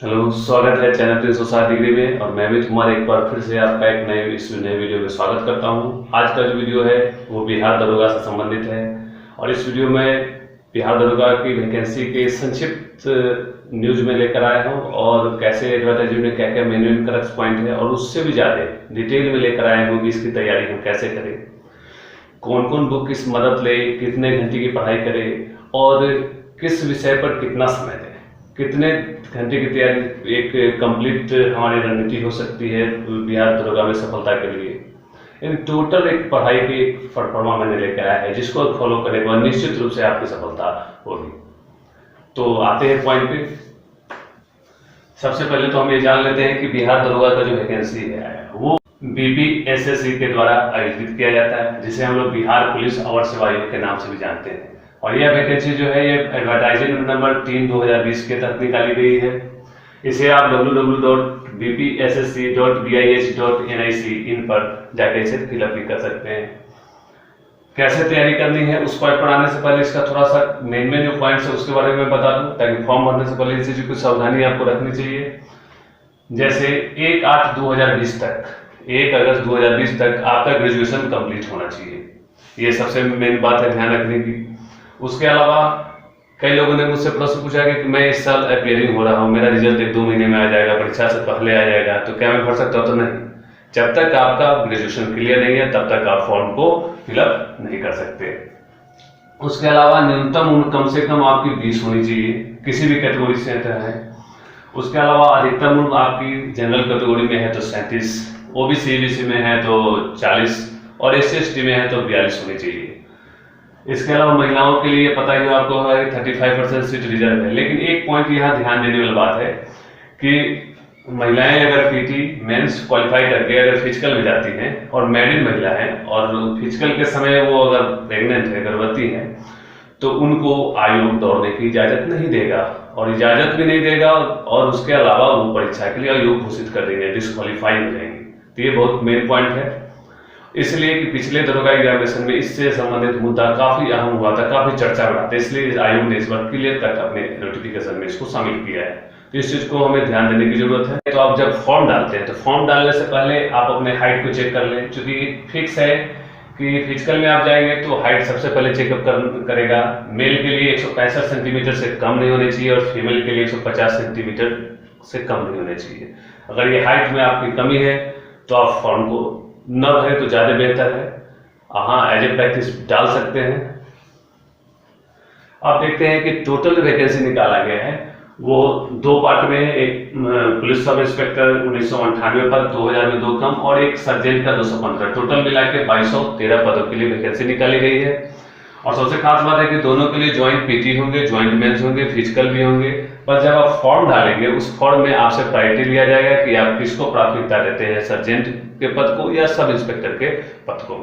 Hello, स्वागत है channel 360 degree में। और मैं भी तुम्हारा एक बार फिर से आपका एक नए वीडियो में स्वागत करता हूं। आज का जो वीडियो है वो बिहार दरोगा से संबंधित है। और इस वीडियो में बिहार दरोगा की वैकेंसी के संक्षिप्त न्यूज में लेकर आया हूं और कैसे एडवर्टाइजमेंट में क्या क्या मेन क्रक्स पॉइंट है, और उससे भी ज़्यादा डिटेल में लेकर आया हूँ कि इसकी तैयारी हम कैसे करें, कौन कौन बुक किस मदद ले, कितने घंटे की पढ़ाई करें और किस विषय पर कितना समय दें, कितने घंटे की तैयारी एक कंप्लीट हमारी रणनीति हो सकती है बिहार दरोगा में सफलता के लिए। इन टोटल एक पढ़ाई की एक फरमा मैंने लेकर आया है, जिसको फॉलो करने के बाद निश्चित रूप से आपकी सफलता होगी। तो आते हैं पॉइंट पे। सबसे पहले तो हम ये जान लेते हैं कि बिहार दरोगा का जो वैकेंसी है वो बीपीएसएससी के द्वारा आयोजित किया जाता है, जिसे हम लोग बिहार पुलिस अवर सेवा आयोग के नाम से भी जानते हैं। और यह वैकेंसी जो है ये एडवर्टाइजमेंट नंबर 3/2020 के तहत निकाली गई है। इसे आप www.bpssc.bih.nic इन पर जाके इसे फिलअप भी कर सकते हैं। कैसे तैयारी करनी है उस पॉइंट पर आने से पहले इसका थोड़ा सा मेन जो पॉइंट्स है उसके बारे में बता दूं, ताकि फॉर्म भरने से पहले इसी कुछ सावधानी आपको रखनी चाहिए। जैसे 1/8/2020 तक 1 अगस्त 2020 तक आपका ग्रेजुएशन कंप्लीट होना चाहिए। ये सबसे मेन बात है ध्यान रखने की। उसके अलावा कई लोगों ने मुझसे प्रश्न पूछा कि मैं इस साल अपियरिंग हो रहा हूँ, मेरा रिजल्ट 1-2 महीने में आ जाएगा, परीक्षा से पहले आ जाएगा, तो क्या मैं भर सकता हूँ? तो नहीं, जब तक आपका ग्रेजुएशन क्लियर नहीं है तब तक आप फॉर्म को फिलअप नहीं कर सकते। उसके अलावा न्यूनतम उम्र कम से कम आपकी 20 होनी चाहिए, किसी भी कैटेगरी से है। उसके अलावा अधिकतम उम्र आपकी जनरल कैटेगरी में है तो 37, ओबीसी ईबीसी में है तो 40 और SC/ST में है तो 42 होनी चाहिए। इसके अलावा महिलाओं के लिए पता ही आपको है 35% सीट रिजर्व है। लेकिन एक पॉइंट यहाँ ध्यान देने वाली बात है कि महिलाएं अगर पीटी मेंस क्वालिफाई करके अगर फिजिकल में जाती हैं और मैरिड महिला है और फिजिकल के समय वो अगर प्रेग्नेंट है, गर्भवती है, तो उनको आयोग दौड़ने की इजाजत नहीं देगा, और इजाजत भी नहीं देगा और उसके अलावा वो परीक्षा के लिए अयोग्य घोषित कर देंगे, डिस्क्वालीफाई हो जाएंगे। तो ये बहुत मेन पॉइंट है, इसलिए कि पिछले दरोगा एग्जामिनेशन में इससे संबंधित मुद्दा काफी अहम हुआ था, काफी चर्चा में आता है, इसलिए आयोग ने इस बार क्लियर कट अपने नोटिफिकेशन में इसको शामिल किया है। तो इस चीज को हमें ध्यान देने की जरूरत है। तो आप जब फॉर्म डालते हैं तो फॉर्म डालने से पहले आप अपने हाइट को चेक कर लें, क्योंकि फिक्स है कि फिजिकल में आप जाएंगे तो हाइट सबसे पहले चेकअप करेगा। मेल के लिए 165 सेंटीमीटर से कम नहीं होने चाहिए और फीमेल के लिए 150 सेंटीमीटर से कम नहीं होने चाहिए। अगर ये हाइट में आपकी कमी है तो आप फॉर्म को न भरे तो ज्यादा बेहतर है। हाँ, एज ए प्रैक्टिस डाल सकते हैं। आप देखते हैं कि टोटल वैकेंसी निकाला गया है वो 2 पार्ट में है। एक पुलिस सब इंस्पेक्टर 1998 पद, 2000 में 2 कम, और एक सर्जेंट का 215, टोटल मिला के 2213 पदों के लिए वैकेंसी निकाली गई है। और सबसे खास बात है कि दोनों के लिए ज्वाइंट पीटी होंगे, ज्वाइंट मेंस होंगे, फिजिकल भी होंगे। पर जब आप फॉर्म डालेंगे उस फॉर्म में आपसे प्रायोरिटी लिया जाएगा कि आप किसको प्राथमिकता देते हैं, सर्जेंट के पद को या सब इंस्पेक्टर के पद को।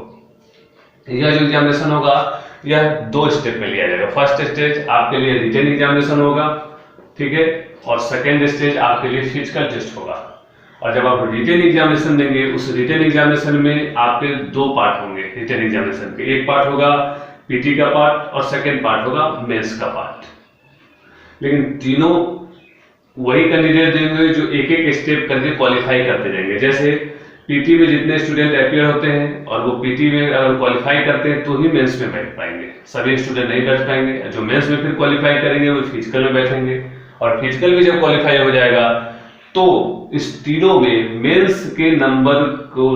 यह जो एग्जामिनेशन होगा यह 2 स्टेप में लिया जाएगा। फर्स्ट स्टेज आपके लिए रिटन एग्जामिनेशन होगा, ठीक है, और सेकेंड स्टेज आपके लिए फिजिकल टेस्ट होगा। और जब आप रिटन एग्जामिनेशन देंगे उस रिटन एग्जामिनेशन में आपके 2 पार्ट होंगे रिटन एग्जामिनेशन के। एक पार्ट होगा पीटी का पार्ट और सेकेंड पार्ट होगा मेंस का पार्ट। लेकिन तीनों वही कैंडिडेट देंगे जो एक एक स्टेप करके क्वालिफाई करते जाएंगे। जैसे पीटी में जितने स्टूडेंट अपियर होते हैं और वो पीटी में अगर क्वालिफाई करते हैं तो ही मेंस में बैठ पाएंगे, सभी स्टूडेंट नहीं बैठ पाएंगे। जो मेंस में फिर क्वालिफाई करेंगे वो फिजिकल में बैठेंगे, और फिजिकल भी जब क्वालिफाई हो जाएगा तो इस तीनों में मेंस के नंबर को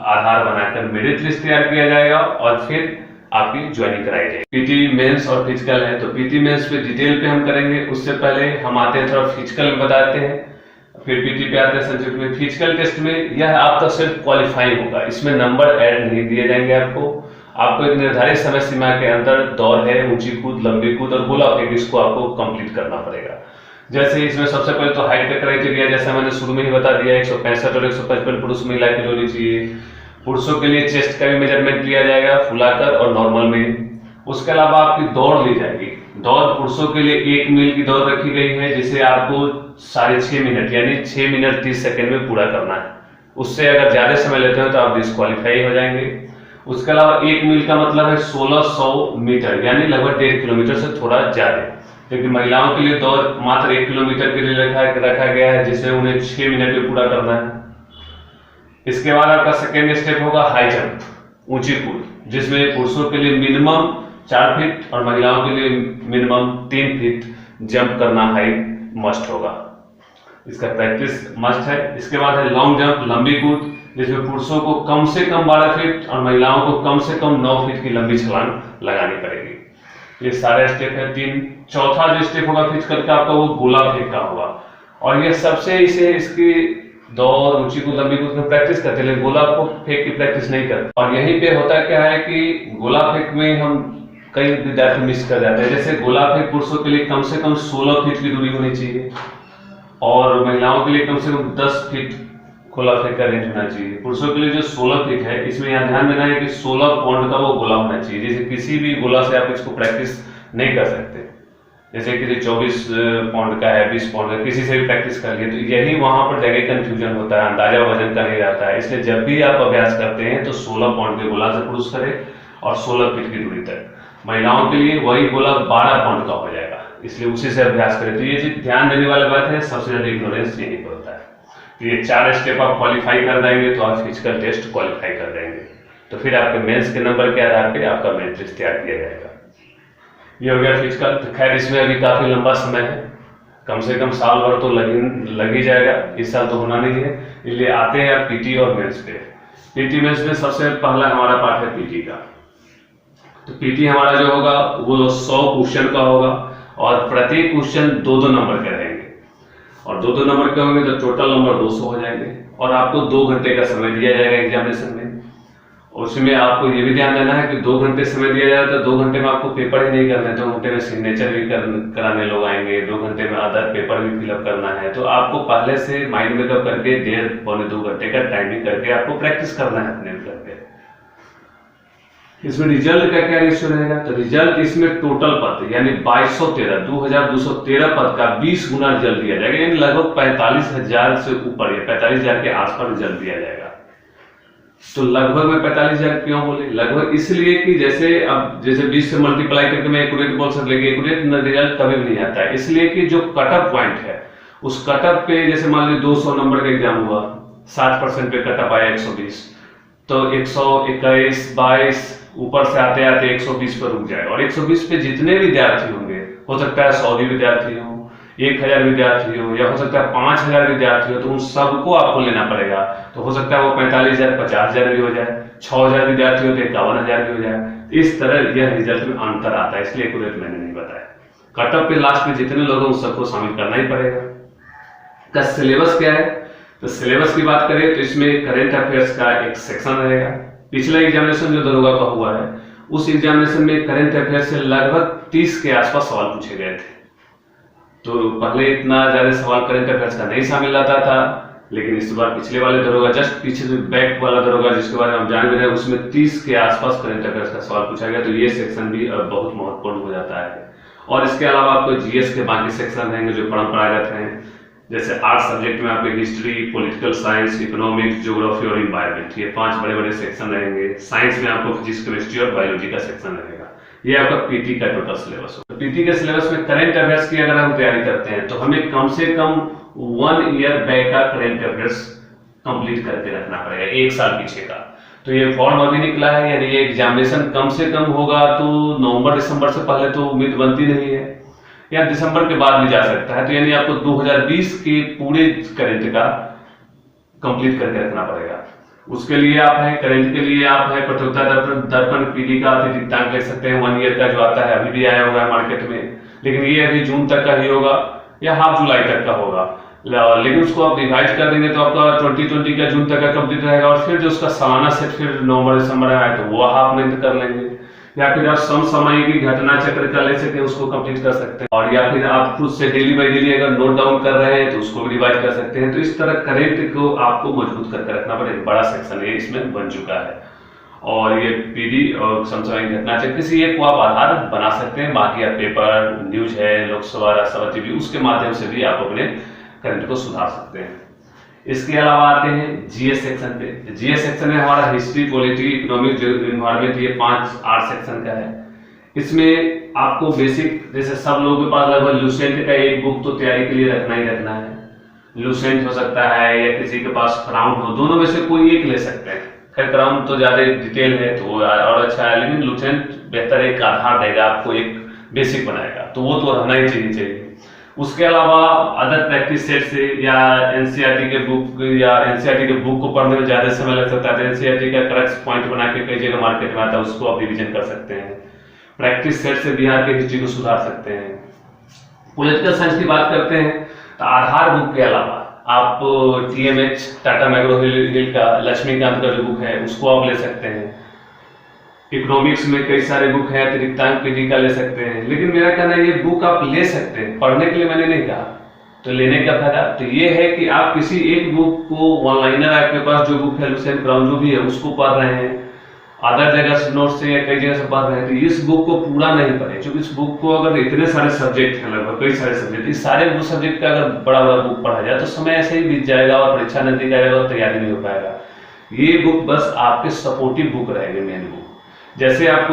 आधार बनाकर मेरिट लिस्ट तैयार किया जाएगा और फिर आपकी ज्वाइनिंग कराई जाएगी। पीटी मेंस और फिजिकल है तो पीटी मेंस पे डिटेल पे हम करेंगे। उससे पहले हम आते हैं थोड़ा फिजिकल में बताते हैं, फिर पीटी पे आते हैं संक्षिप्त में। फिजिकल टेस्ट में यह आपका सिर्फ क्वालिफाई होगा, इसमें नंबर ऐड नहीं दिए जाएंगे। आपको एक निर्धारित समय सीमा के अंदर दौड़ है, ऊंची कूद, लंबी कूद और गोला फेंक, इसको आपको कंप्लीट करना पड़ेगा। जैसे इसमें सबसे पहले तो हाइट का क्राइटेरिया जैसा मैंने शुरू में ही बता दिया, 165 और 155 पुरुष महिला की होनी चाहिए। पुरुषों के लिए चेस्ट का भी मेजरमेंट लिया जाएगा फुलाकर और नॉर्मल में। उसके अलावा आपकी दौड़ ली जाएगी। दौड़ पुरुषों के लिए 1 मील की दौड़ रखी गई है, जिसे आपको 6.5 मिनट यानी 6 मिनट 30 सेकेंड में पूरा करना है। उससे अगर ज्यादा समय लेते हो तो आप डिस्क्वालीफाई हो जाएंगे। उसके अलावा 1 मील का मतलब है 1600 मीटर यानी लगभग 1.5 किलोमीटर से थोड़ा ज्यादा। लेकिन महिलाओं के लिए दौड़ मात्र 1 किलोमीटर के लिए रखा गया है, जिसे उन्हें 6 मिनट में पूरा करना है। इसके बाद आपका सेकेंड स्टेप होगा हाई जंप, ऊंची कूद, जिसमें पुरुषों के लिए मिनिमम 4 फीट और महिलाओं के लिए मिनिमम 3 फीट जंप करना हाई मस्ट होगा। इसका प्रैक्टिस मस्ट है। इसके बाद है लॉन्ग जंप, लंबी कूद, जिसमें पुरुषों को कम से कम 12 फीट और महिलाओं को कम से कम 9 फीट की लंबी छलांग लगानी पड़ेगी। ये सारे स्टेप है 3। चौथा जो स्टेप होगा फिजिकल का आपका, वो गोला फेंक का होगा। और ये सबसे इसकी दौड़, ऊंची कूद, लंबी कूद में प्रैक्टिस करते हैं, लेकिन गोला को फेंक की प्रैक्टिस नहीं करते। और यहीं पे होता क्या है कि गोला फेंक में हम कई विद्यार्थी मिस कर जाते हैं। जैसे गोला फेंक पुरुषों के लिए कम से कम 16 फीट की दूरी होनी चाहिए और महिलाओं के लिए कम से कम 10 फीट गोला फेंक का रेंज होना चाहिए। पुरुषों के लिए जो 16 फीट है, इसमें यहाँ ध्यान देना है कि 16 पाउंड का वो गोला होना चाहिए। जैसे किसी भी गोला से आप इसको प्रैक्टिस नहीं कर सकते। जैसे किसी 24 पाउंड का है, 20 पाउंड का, किसी से भी प्रैक्टिस कर लिए, तो यही वहां पर जगह कंफ्यूजन होता है, अंदाजा वजन का नहीं रहता है। इसलिए जब भी आप अभ्यास करते हैं तो 16 पाउंड के गोला से पुरुष करें और 16 फीट की दूरी तक। महिलाओं के लिए वही गोला 12 पाउंड का हो जाएगा, इसलिए उसी से अभ्यास करें। तो ये जो ध्यान देने वाली बात है, सबसे ज्यादा इग्नोरेंस यही पर होता है। तो ये 4 स्टेप आप क्वालिफाई कर देंगे तो आप फिजिकल टेस्ट क्वालिफाई कर देंगे, तो फिर आपके मेंस के नंबर के आधार पर आपका मेरिट लिस्ट तैयार किया जाएगा। ये हो गया फिजिकल। तो खैर इसमें अभी काफी लंबा समय है, कम से कम साल भर तो लग ही जाएगा, इस साल तो होना नहीं है। इसलिए आते हैं आप पीटी और मेंस पे। पीटी मेंस में सबसे पहला हमारा पार्ट है पीटी का। तो पीटी हमारा जो होगा वो 100 क्वेश्चन का होगा और प्रत्येक क्वेश्चन 2-2 नंबर के रहेंगे और 2-2 नंबर के होंगे तो टोटल नंबर 200 हो जाएंगे। और आपको 2 घंटे का समय दिया जाएगा एग्जामिनेशन में। उसमें आपको ये भी ध्यान देना है कि 2 घंटे समय दिया जाए तो 2 घंटे में आपको पेपर ही नहीं करना है, 2 घंटे में सिग्नेचर भी कराने लोग आएंगे, 2 घंटे में अदर पेपर भी फिलअप करना है। तो आपको पहले से माइंड मेकअप करके 1.5-2 घंटे का टाइमिंग करके आपको प्रैक्टिस करना है अपने करके। इसमें रिजल्ट का क्या रेशियो रहेगा? तो रिजल्ट इसमें टोटल पद यानी 2213 पद का 20 गुना रिजल्ट दिया जाएगा, यानी लगभग 45,000 से ऊपर या 45,000 के आसपास रिजल्ट दिया जाएगा। तो लगभग में 45,000 क्यों बोले? लगभग इसलिए कि जैसे 20 से मल्टीप्लाई करके मैं एक्यूरेट बोल सकते, लेकिन एक्यूरेट रिजल्ट कभी भी नहीं आता है। इसलिए कि जो कटअप पॉइंट है उस कटअप पे, जैसे मान लीजिए 200 नंबर का एग्जाम हुआ, 60% पे कटअप आया 120, तो 121, 22 ऊपर से आते आते 120 पर रुक जाएगा। और 120 पे जितने विद्यार्थी होंगे, हो सकता है 100 विद्यार्थी हो, 1000 विद्यार्थी हो, या हो सकता है 5000 विद्यार्थी हो, तो उन सबको आपको लेना पड़ेगा। तो हो सकता है वो 45,000 50,000 भी हो जाए, 6000 विद्यार्थी हो तो 51,000 भी हो जाए। इस तरह यह रिजल्ट में अंतर आता है, इसलिए एक्यूरेट मैंने नहीं बताया। कटअप पे लास्ट में जितने लोग हैं उन सबको शामिल करना ही पड़ेगा। का सिलेबस क्या है? तो सिलेबस की बात करें तो इसमें करंट अफेयर्स का एक सेक्शन रहेगा। पिछला एग्जामिनेशन जो दरोगा का हुआ है उस एग्जामिनेशन में करंट अफेयर्स से लगभग 30 के आसपास सवाल पूछे गए थे। तो पहले इतना ज्यादा सवाल करंट अफेयर्स का नहीं शामिल आता था, लेकिन इस बार पिछले वाले दरोगा, जस्ट पीछे बैक वाला दरोगा जिसके बारे में हम जान भी रहे हैं, उसमें 30 के आसपास करंट अफेयर्स का सवाल पूछा गया। तो ये सेक्शन भी बहुत महत्वपूर्ण हो जाता है। और इसके अलावा आपको जीएस के बाकी सेक्शन रहेंगे जो परंपरागत हैं, जैसे आर्ट्स सब्जेक्ट में आपके history, political science, economics, geography और इन्वायरमेंट, ये 5 बड़े-बड़े सेक्शन रहेंगे। साइंस में आपको फिजिक्स, केमिस्ट्री और बायोलॉजी का सेक्शन रहेगा। ये आपका पीटी का टोटल सिलेबस होगा। पीटी के सिलेबस में करंट अफेयर्स की अगर हम तैयारी करते हैं तो हमें कम से कम 1 ईयर बैक का करंट अफेयर्स कंप्लीट करके रखना पड़ेगा, 1 साल पीछे का। तो ये फॉर्म अभी निकला है, यानी ये एग्जामिनेशन कम से कम होगा तो नवंबर दिसंबर से पहले तो उम्मीद बनती नहीं है, या दिसंबर के बाद भी जा सकता है। तो यानी आपको 2020 के पूरे करंट का कंप्लीट करके रखना पड़ेगा। उसके लिए आप है, करंट के लिए आप है प्रतियोगिता दर्पण पीडी का अतिरिक्तांक ले सकते हैं। 1 ईयर का जो आता है, अभी भी आया होगा मार्केट में, लेकिन ये अभी जून तक का ही होगा या हाफ जुलाई तक का होगा। लेकिन उसको आप रिवाइज कर देंगे तो आपका 2020 का जून तक का कंप्लीट रहेगा। और फिर जो उसका सालाना सेट फिर नवंबर दिसंबर में आए तो वो हाफ में कर लेंगे, या फिर आप समसामयिक घटना चक्र का ले सकते हैं, उसको कंप्लीट कर सकते हैं। और या फिर आप खुद से डेली बाई डेली अगर नोट डाउन कर रहे हैं तो उसको भी रिवाइज कर सकते हैं। तो इस तरह करंट को आपको मजबूत करके रखना पड़ेगा। बड़ा सेक्शन ये इसमें बन चुका है। और ये पीडी और समसामयिक घटना चक्र, किसी एक को आप आधार बना सकते हैं। बाकी आप पेपर, न्यूज है, लोकसभा, राज्यसभा टीवी, उसके माध्यम से भी आप अपने करंट को सुधार सकते हैं। इसके अलावा आते हैं जीएस सेक्शन पे। जीएस सेक्शन में हमारा हिस्ट्री, पॉलिटी, इकोनॉमिक, इन्वायरमेंट, ये 5 आर्ट सेक्शन का है। इसमें आपको बेसिक, जैसे सब लोगों के पास लगभग लूसेंट का एक बुक तो तैयारी के लिए रखना ही रखना है। लूसेंट हो सकता है या किसी के पास क्राउन हो, दोनों में से कोई एक ले सकते हैं। खैर क्राउन तो ज़्यादा डिटेल है तो वो और अच्छा है, लेकिन लूसेंट बेहतर एक आधार देगा आपको, एक बेसिक बनाएगा, तो वो तो रहना ही चाहिए। उसके अलावा अदर प्रैक्टिस सेट से या एनसीईआरटी के बुक या एनसीईआरटी के बुक को पढ़ने में ज़्यादा समय लग सकता है, तो एनसीईआरटी का क्रक्स पॉइंट बना के कई जगह मार्केट में आता है, उसको आप रिविजन कर सकते हैं। प्रैक्टिस सेट से बिहार की हिस्ट्री को सुधार सकते हैं। पॉलिटिकल साइंस की बात करते हैं तो आधार बुक के अलावा आप टीएमएच टाटा मैग्रो हिल का लक्ष्मीकांत का जो बुक है उसको आप ले सकते हैं। इकोनॉमिक्स में कई सारे बुक है, अतिरिक्तांक पीडी का ले सकते हैं। लेकिन मेरा कहना है ये बुक आप ले सकते हैं, पढ़ने के लिए मैंने नहीं कहा, तो लेने का फायदा तो ये है कि आप किसी एक बुक को, वन लाइनर आपके पास जो बुक है लूसेंट क्राउन जो भी है उसको पढ़ रहे हैं, अदर जगह से नोट से या कई जगह से पढ़ रहे हैं, तो इस बुक को पूरा नहीं पढ़े, क्योंकि इस बुक को अगर इतने सारे सब्जेक्ट हैं, लगभग कई सारे सब्जेक्ट, इस सारे सब्जेक्ट का अगर बड़ा बड़ा बुक पढ़ा जाए तो समय ऐसे ही बीत जाएगा और परीक्षा नजदीक आएगा और तैयारी नहीं हो पाएगा। ये बुक बस आपके सपोर्टिव बुक रहेगी, मेन बुक। जैसे आप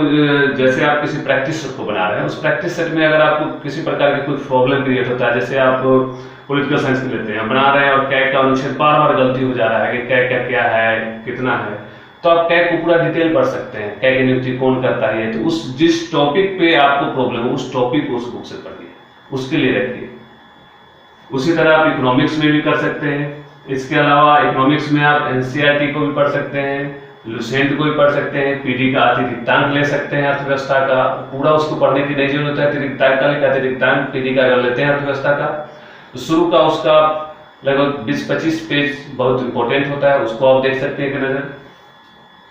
किसी प्रैक्टिस सेट को बना रहे हैं, उस प्रैक्टिस सेट में अगर आपको किसी प्रकार की कोई प्रॉब्लम क्रिएट होता है, जैसे आप पॉलिटिकल साइंस में लेते हैं, बना रहे हैं और कैग का अनुच्छेद बार बार गलती हो जा रहा है कि कैग का क्या है, कितना है, तो आप कैग को पूरा डिटेल पढ़ सकते हैं, कैग की नियुक्ति कौन करता है, तो उस जिस टॉपिक पे आपको प्रॉब्लम हो उस टॉपिक को उस बुक से पढ़िए, उसके लिए रखिए। उसी तरह आप इकोनॉमिक्स में भी कर सकते हैं। इसके अलावा इकोनॉमिक्स में आप एनसीईआरटी को भी पढ़ सकते हैं, लूसेंट को भी पढ़ सकते हैं, पीडी का अतिरिक्तांक ले सकते हैं, अर्थव्यवस्था का पूरा उसको पढ़ने की नहीं जरूरत है, अतिरिक्तांक का लेकर अतिरिक्तांक पीडी का कर लेते हैं अर्थव्यवस्था का। तो शुरू का उसका लगभग 20-25 पेज बहुत इंपॉर्टेंट होता है, उसको आप देख सकते हैं कि नजर।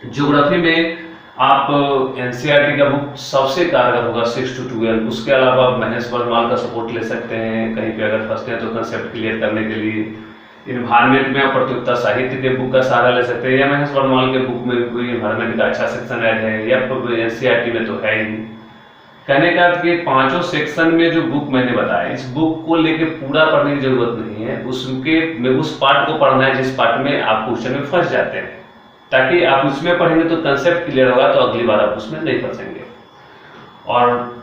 ज्योग्राफी में आप एनसीईआरटी का बुक सबसे कारगर होगा 6 to 12। उसके अलावा महेश वर्धमान का सपोर्ट ले सकते हैं, कहीं पे अगर फंसते हैं तो कंसेप्ट क्लियर करने के लिए। इन्वायरमेंट में आप प्रतियोगिता साहित्य के बुक का सहारा ले सकते हैं, या महेश वर्धमान के बुक में कोई इन्वायरमेंट का अच्छा सेक्शन ऐड है, या एनसीईआरटी में तो है ही। कहने का कि पांचों सेक्शन में जो बुक मैंने बताया, इस बुक को लेके पूरा पढ़ने की जरूरत नहीं है, उस पार्ट को पढ़ना है जिस पार्ट में आप क्वेश्चन में फंस जाते हैं, ताकि आप उसमें पढ़ेंगे तो कंसेप्ट क्लियर होगा, तो अगली बार आप उसमें नहीं फंसेंगे। और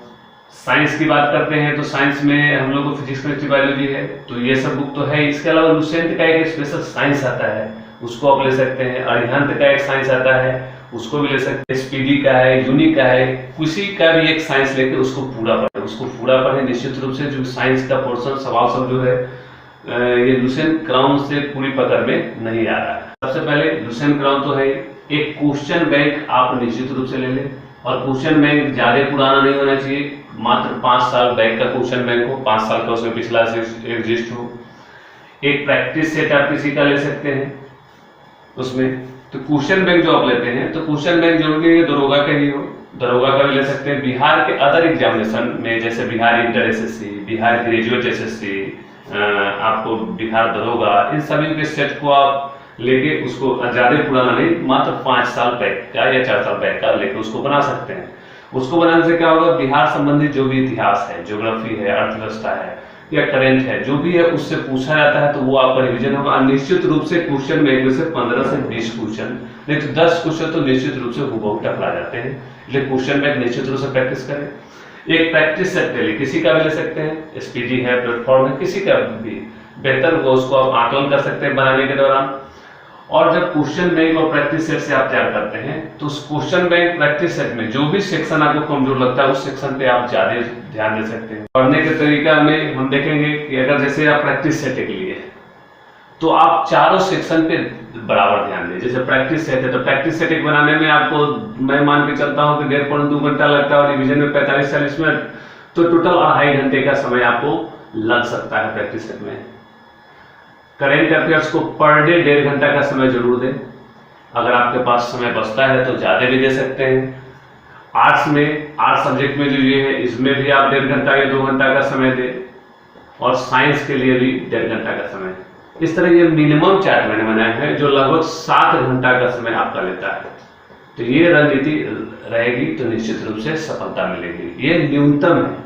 साइंस की बात करते हैं तो साइंस में हम लोग को फिजिक्स केमिस्ट्री बायोलॉजी है, तो ये सब बुक तो है। इसके अलावा लूसेंट का एक स्पेशल साइंस आता है, उसको आप ले सकते हैं। अरिहंत का एक साइंस आता है, उसको भी ले सकते हैं। एसपीडी का है, यूनिक का है, किसी का भी एक साइंस लेके उसको पूरा पढ़े। निश्चित रूप से जो साइंस का पोर्शन सवाल सब जो है ये लूसेंट क्राउन से पूरी पकड़ में नहीं आ रहा है। सबसे पहले लूसेंट क्राउन तो है, एक क्वेश्चन बैंक आप निश्चित रूप से ले लें, और क्वेश्चन बैंक ज्यादा पुराना नहीं होना चाहिए, मात्र 5 साल बैक का क्वेश्चन बैंक हो, 5 साल का उसमें पिछला से एग्जिस्ट हो। एक प्रैक्टिस सेट आप किसी का ले सकते हैं उसमें। तो क्वेश्चन बैंक जो आप लेते हैं, तो क्वेश्चन बैंक जरूरी है दरोगा का ही हो, दरोगा का भी ले सकते हैं। बिहार के अदर एग्जामिनेशन में जैसे Bihar inter SSC, Bihar graduate SSC, आपको बिहार दरोगा, इन सभी के सेट को आप लेके उसको ज्यादा पुराना नहीं, मात्र 5 साल बैक का या 4 साल बैक का लेके उसको बना सकते हैं। उसको बनाने से क्या होगा, बिहार संबंधित जो भी इतिहास है, ज्योग्राफी है, अर्थव्यवस्था है या करेंट है, जो भी है उससे पूछा जाता है, तो वो आपका रिवीजन होगा। निश्चित रूप से क्वेश्चन में से 15 से 20 क्वेश्चन, नहीं तो 10 क्वेश्चन तो निश्चित रूप से हुबहू टकरा जाते हैं, इसलिए क्वेश्चन में निश्चित रूप से प्रैक्टिस करें। एक प्रैक्टिस सेट के लिए किसी का भी ले सकते हैं, एसपीडी है, प्लेटफॉर्म है, किसी का भी बेहतर होगा, उसको आप आकलन कर सकते हैं बनाने के दौरान। और जब क्वेश्चन बैंक और प्रैक्टिस सेट से आप तैयार करते हैं, तो उस क्वेश्चन बैंक प्रैक्टिस सेट में जो भी सेक्शन आपको कमजोर लगता है, उस सेक्शन पे आप ज्यादा ध्यान दे सकते हैं। पढ़ने के तरीका में हम देखेंगे कि अगर जैसे आप प्रैक्टिस सेट के लिए, तो आप चारों सेक्शन पे बराबर ध्यान दें। जैसे प्रैक्टिस सेट है, तो प्रैक्टिस सेट एक बनाने में आपको, मैं मान के चलता हूँ कि 1.5-2 घंटा लगता है, और रिविजन में 45-40 मिनट, तो टोटल 2.5 घंटे का समय आपको लग सकता है प्रैक्टिस सेट में। करेंट अफेयर्स को पर डे 1.5 घंटा का समय जरूर दें, अगर आपके पास समय बचता है तो ज्यादा भी दे सकते हैं। आर्ट्स सब्जेक्ट में जो ये है, इसमें भी आप 1.5 घंटा या 2 घंटा का समय दें, और साइंस के लिए भी 1.5 घंटा का समय। इस तरह ये मिनिमम चार्ट मैंने बनाया है जो लगभग 7 घंटा का समय आपका लेता है। तो ये रणनीति रहेगी तो निश्चित रूप से सफलता मिलेगी। ये न्यूनतम है,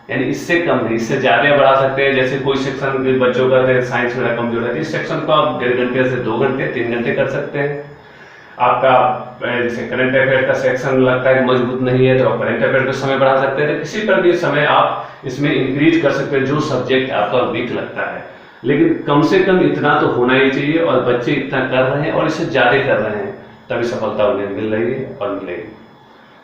यानी इससे कम नहीं, इससे ज्यादा बढ़ा सकते हैं। जैसे कोई सेक्शन के बच्चों का साइंस मेरा कमजोर है, इस सेक्शन को आप 1.5 घंटे से 2 घंटे 3 घंटे कर सकते हैं। आपका जैसे करंट अफेयर का सेक्शन लगता है मजबूत नहीं है तो आप करंट अफेयर का समय बढ़ा सकते हैं, तो किसी पर भी समय आप इसमें इंक्रीज कर सकते हैं जो सब्जेक्ट आपका वीक लगता है। लेकिन कम से कम इतना तो होना ही चाहिए, और बच्चे इतना कर रहे हैं और इससे ज्यादा कर रहे हैं, तभी सफलता उन्हें मिल रही है और मिलेगी।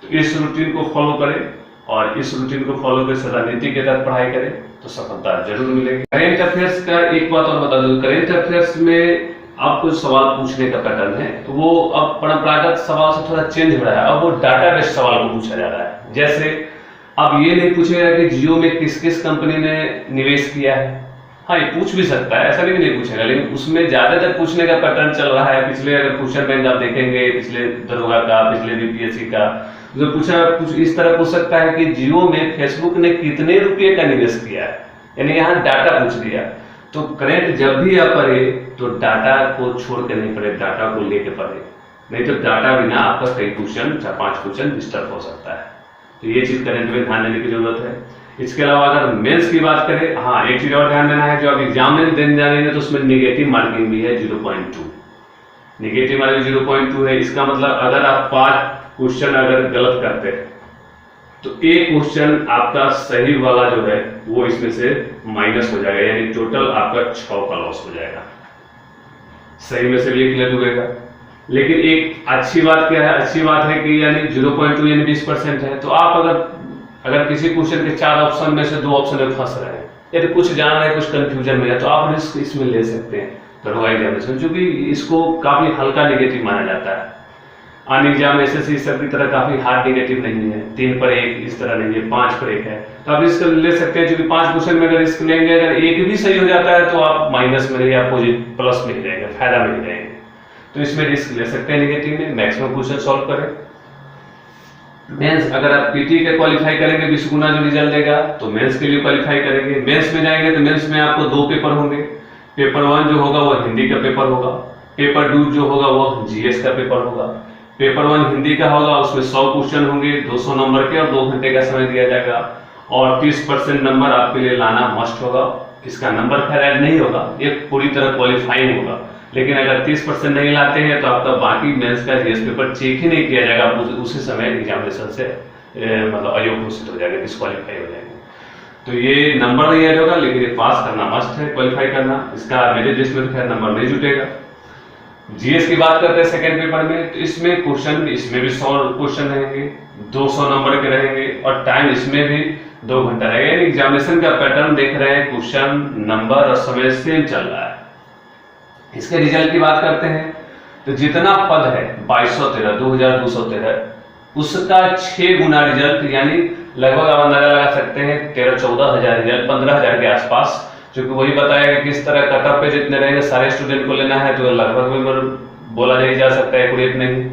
तो इस रूटीन को फॉलो करें, और इस रूटीन को फॉलो करके रणनीति के तहत पढ़ाई करें तो सफलता जरूर मिलेगी। करेंट अफेयर्स का एक बात और बता दूं, करेंट अफेयर्स में आपको सवाल पूछने का पैटर्न है तो वो अब परंपरागत सवाल से थोड़ा चेंज हो रहा है। अब वो डाटा बेस्ड सवाल को पूछा जा रहा है। जैसे अब ये नहीं पूछेगा कि जियो में किस किस कंपनी ने निवेश किया है। हाँ, ये पूछ भी सकता है, ऐसा नहीं पूछेगा, लेकिन उसमें ज्यादातर पूछने का पैटर्न चल रहा है। पिछले अगर क्वेश्चन बैंक आप देखेंगे, पिछले दरोगा का, पिछले बीपीएससी का, जो पूछा कुछ इस तरह पूछ सकता है कि जियो में फेसबुक ने कितने रुपए का निवेश किया है, यानी यहाँ डाटा पूछ दिया। तो करेंट जब भी आप पढ़े तो डाटा को छोड़ के नहीं पढ़े, डाटा को लेके पढ़े, नहीं तो डाटा बिना आपका कई क्वेश्चन 4-5 क्वेश्चन डिस्टर्ब हो सकता है। तो ये चीज करेंट में ध्यान देने की जरूरत है। इसके अलावा अगर मेंस की बात करें, हाँ एक चीज और ध्यान देना है, जो आप एग्जाम में देने जाएंगे तो उसमें निगेटिव मार्किंग भी है 0.2, निगेटिव मार्किंग 0.2 है। इसका मतलब अगर आप 5 क्वेश्चन अगर गलत करते हैं तो एक क्वेश्चन आपका सही वाला जो है वो इसमें से माइनस हो जाएगा, यानी टोटल आपका 6 का लॉस हो जाएगा। सही में से भी एक ले डूबेगा। लेकिन एक अच्छी बात क्या है, अच्छी बात है कि यानी 0.2 यानी 20% है। तो आप अगर किसी क्वेश्चन के 4 ऑप्शन में से 2 ऑप्शन में फंस रहे हैं, या तो कुछ जान रहे हैं, कुछ कंफ्यूजन में है, तो आप रिस्क इसमें ले सकते हैं दरोगा एग्जामिनेशन, क्योंकि इसको काफी हल्का निगेटिव माना जाता है। अन एग्जाम एसएससी सब की तरह काफी हार्ड निगेटिव नहीं है, 3 पर 1 इस तरह नहीं है, 5 पर 1 है। तो आप रिस्क ले सकते हैं, क्योंकि 5 क्वेश्चन में अगर रिस्क लेंगे, अगर एक भी सही हो जाता है तो आप माइनस में या प्लस में ही रहेंगे, फायदा में ही रहेंगे। तो इसमें रिस्क ले सकते हैं निगेटिव में, मैक्सिमम क्वेश्चन सॉल्व करें। मेंस अगर आप पीटी के क्वालिफाई करेंगे 20 गुना जो रिजल्ट देगा, तो मेंस के लिए क्वालिफाई करेंगे। मेंस में जाएंगे तो मेंस में आपको 2 पेपर होंगे। पेपर 1 जो होगा वो हिंदी का पेपर होगा, पेपर 2 जो होगा वो जीएस का पेपर होगा। पेपर 1 हिंदी का होगा, उसमें 100 क्वेश्चन होंगे 200 नंबर के, और 2 घंटे का समय दिया जाएगा, और 30% नंबर आपके लिए लाना मस्ट होगा। इसका नंबर खैर ऐड नहीं होगा, ये पूरी तरह क्वालिफाइंग होगा। लेकिन अगर 30% नहीं लाते हैं तो आपका बाकी मेंस का जीएस पेपर चेक ही नहीं किया जाएगा, उसी समय एग्जामिनेशन से मतलब अयोग्य घोषित हो जाएगा, डिस्क्वालीफाई हो जाएंगे। तो ये नंबर नहीं ऐड होगा, लेकिन ये पास करना मस्ट है, क्वालिफाई करना। इसका मेरिट लिस्ट में तो खैर नंबर नहीं जुटेगा। जीएस की बात करते हैं सेकंड पेपर में, तो इसमें क्वेश्चन इसमें भी 100 क्वेश्चन रहेंगे, 200 नंबर के रहेंगे, और टाइम इसमें भी 2 घंटा रहेगा। यानी एग्जामिनेशन का पैटर्न देख रहे हैं, क्वेश्चन नंबर और समय सेम चल रहा है। इसके रिजल्ट की बात करते हैं तो जितना पद है 2213 उसका 6 गुना रिजल्ट, यानी लगभग आप अंदाजा लगा सकते हैं 13-14 हजार रिजल्ट, 15 हजार के आसपास। क्योंकि वही बताया कि किस तरह कट ऑफ पे जितने रहेंगे सारे स्टूडेंट को लेना है, तो लगभग बोला नहीं जा सकता है एक्यूरेट नहीं।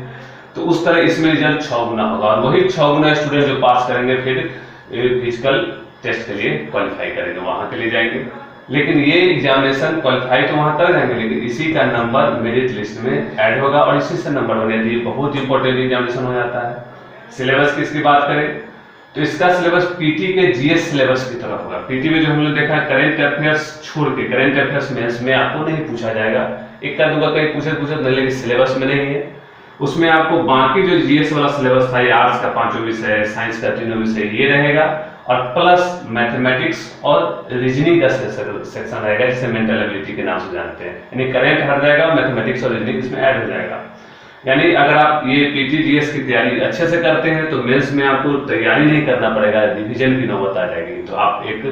तो उस तरह इसमें रिजल्ट 6 गुना होगा, और वही 6 गुना स्टूडेंट जो पास करेंगे फिर फिजिकल टेस्ट के लिए क्वालिफाई करेंगे, वहां के लिए जाएंगे। लेकिन ये एग्जामिनेशन क्वालिफाई तो वहां कर जाएंगे, लेकिन इसी का नंबर मेरिट लिस्ट में ऐड होगा और इसी से नंबर बने। ये बहुत इंपॉर्टेंट एग्जामिनेशन हो जाता है। सिलेबस की इसकी बात करें तो इसका सिलेबस पीटी के जीएस सिलेबस की तरफ होगा। पीटी में जो हमने देखा है करेंट अफेयर्स छोड़ के, करेंट अफेयर्स मेंस में आपको नहीं पूछा जाएगा, एक का दूंगा कहीं पूछे नहीं, लेकिन सिलेबस में नहीं है। उसमें आपको बाकी जो जीएस वाला सिलेबस था, आर्ट्स का 5 विषय, साइंस का 3 विषय, ये रहेगा, और प्लस मैथमेटिक्स और रीजनिंग का सेक्शन रहेगा, जिसे मेंटल एबिलिटी के नाम से जानते हैं। यानी करंट हट जाएगा, मैथमेटिक्स और रीजनिंग इसमें ऐड हो जाएगा। यानी अगर आप ये पीटीजीएस की तैयारी अच्छे से करते हैं तो मेंस में आपको तैयारी नहीं करना पड़ेगा, डिवीजन की नौबत आ जाएगी, तो आप एक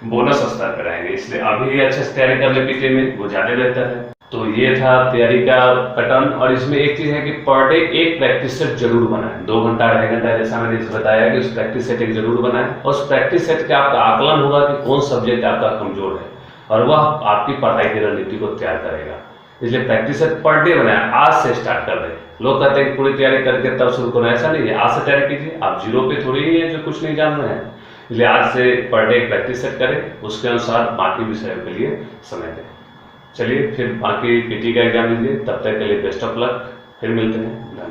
बोनस स्तर पर रहेंगे। इसलिए अभी अच्छे से तैयारी कर ले पीटी में, वो ज्यादा बेहतर है। तो ये था तैयारी का पैटर्न। और इसमें एक चीज है कि पर डे एक प्रैक्टिस सेट जरूर बनाएं, 2 घंटा 2.5 घंटा जैसा मैंने बताया कि उस प्रैक्टिस सेट एक जरूर बनाएं, और उस प्रैक्टिस सेट का आपका आकलन होगा कि कौन सब्जेक्ट आपका कमजोर है, और वह आपकी पढ़ाई की रणनीति को तैयार करेगा। इसलिए प्रैक्टिस सेट पर डे बनाएं, आज से स्टार्ट कर दें। लोग कहते हैं पूरी तैयारी करके तब शुरू करो, ऐसा नहीं है, आज से तैयारी कीजिए। आप जीरो पे थोड़ी ही है जो कुछ नहीं जान रहे हैं। इसलिए आज से पर डे प्रैक्टिस सेट करें, उसके अनुसार बाकी विषयों के लिए समय दें। चलिए फिर बाकी पीटी का एग्जाम लीजिए, तब तक के लिए बेस्ट ऑफ लक, फिर मिलते हैं।